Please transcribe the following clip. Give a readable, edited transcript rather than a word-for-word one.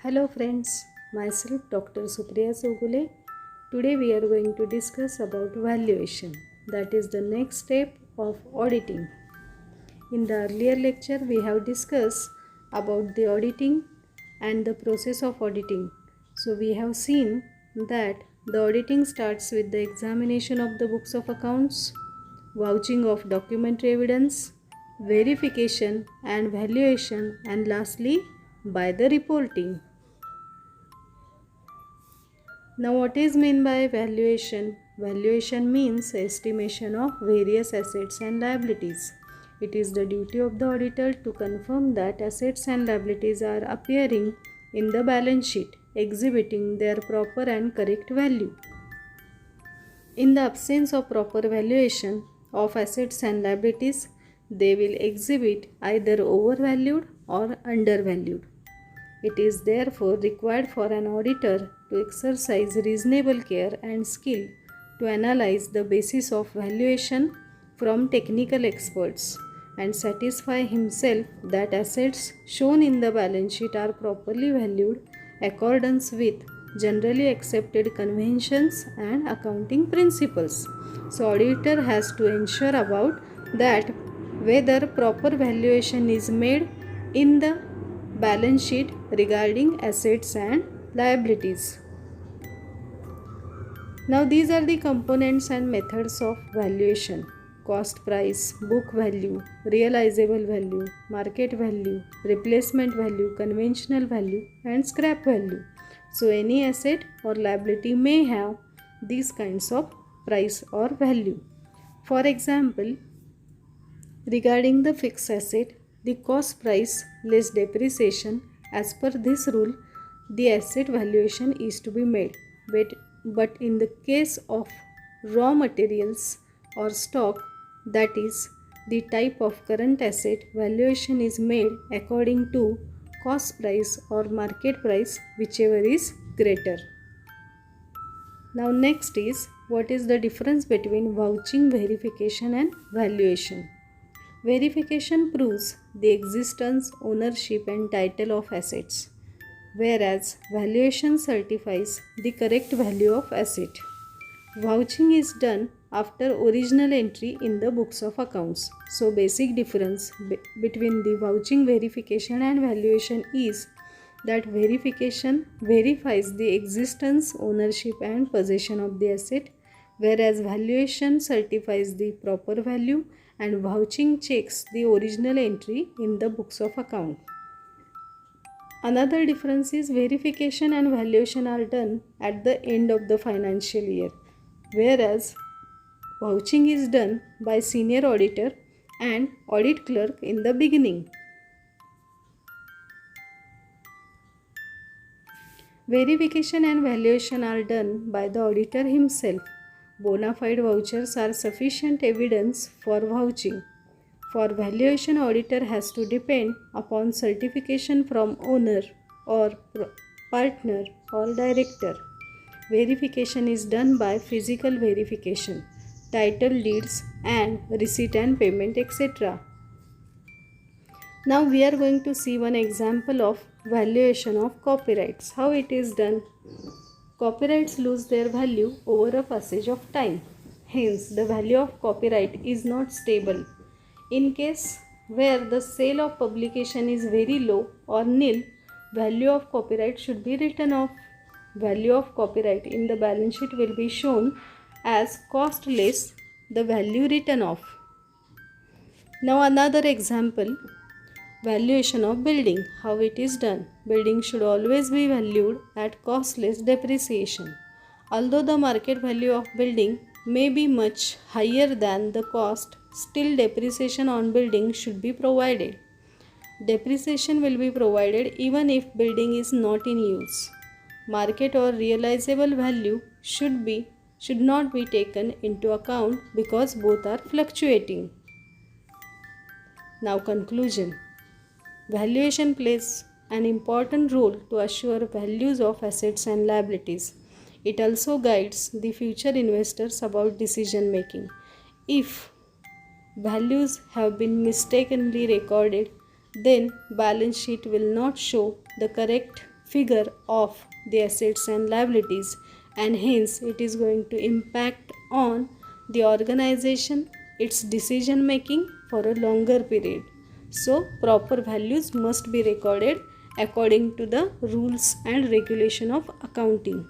Hello friends, myself Dr. Supriya Sogule. Today we are going to discuss about valuation, that is the next step of auditing. In the earlier lecture we have discussed about the auditing and the process of auditing. So we have seen that the auditing starts with the examination of the books of accounts, vouching of documentary evidence, verification and valuation, and lastly by the reporting. Now, what is meant by valuation? Valuation means estimation of various assets and liabilities. It is the duty of the auditor to confirm that assets and liabilities are appearing in the balance sheet, exhibiting their proper and correct value. In the absence of proper valuation of assets and liabilities, they will exhibit either overvalued or undervalued. It is therefore required for an auditor to exercise reasonable care and skill to analyze the basis of valuation from technical experts and satisfy himself that assets shown in the balance sheet are properly valued accordance with generally accepted conventions and accounting principles. So auditor has to ensure about that whether proper valuation is made in the balance sheet regarding assets and liabilities. Now these are the components and methods of valuation: cost price, book value, realizable value, market value, replacement value, conventional value, and scrap value. So any asset or liability may have these kinds of price or value. For example, regarding the fixed asset, the cost price less depreciation, as per this rule, the asset valuation is to be made. But in the case of raw materials or stock, that is the type of current asset, valuation is made according to cost price or market price, whichever is greater. Now next is, what is the difference between vouching, verification and valuation? Verification proves the existence, ownership and title of assets, whereas valuation certifies the correct value of asset. Vouching is done after original entry in the books of accounts. So basic difference between the vouching, verification and valuation is that verification verifies the existence, ownership and possession of the asset, whereas valuation certifies the proper value and vouching checks the original entry in the books of account. Another difference is verification and valuation are done at the end of the financial year, whereas vouching is done by senior auditor and audit clerk in the beginning. Verification and valuation are done by the auditor himself. Bona fide vouchers are sufficient evidence for vouching. For valuation, auditor has to depend upon certification from owner or partner or director. Verification is done by physical verification, title deeds and receipt and payment, etc. Now we are going to see one example of valuation of copyrights. How it is done? Copyrights lose their value over a passage of time. Hence, the value of copyright is not stable. In case where the sale of publication is very low or nil, value of copyright should be written off. Value of copyright in the balance sheet will be shown as cost less the value written off. Now another example, valuation of building. How it is done? Building should always be valued at cost less depreciation. Although the market value of building may be much higher than the cost, still depreciation on building should be provided. Depreciation will be provided even if building is not in use. Market or realizable value should not be taken into account because both are fluctuating. Now conclusion. Valuation plays an important role to assure values of assets and liabilities. It also guides the future investors about decision making. If values have been mistakenly recorded, then balance sheet will not show the correct figure of the assets and liabilities, and hence it is going to impact on the organization, its decision making for a longer period. So proper values must be recorded according to the rules and regulation of accounting.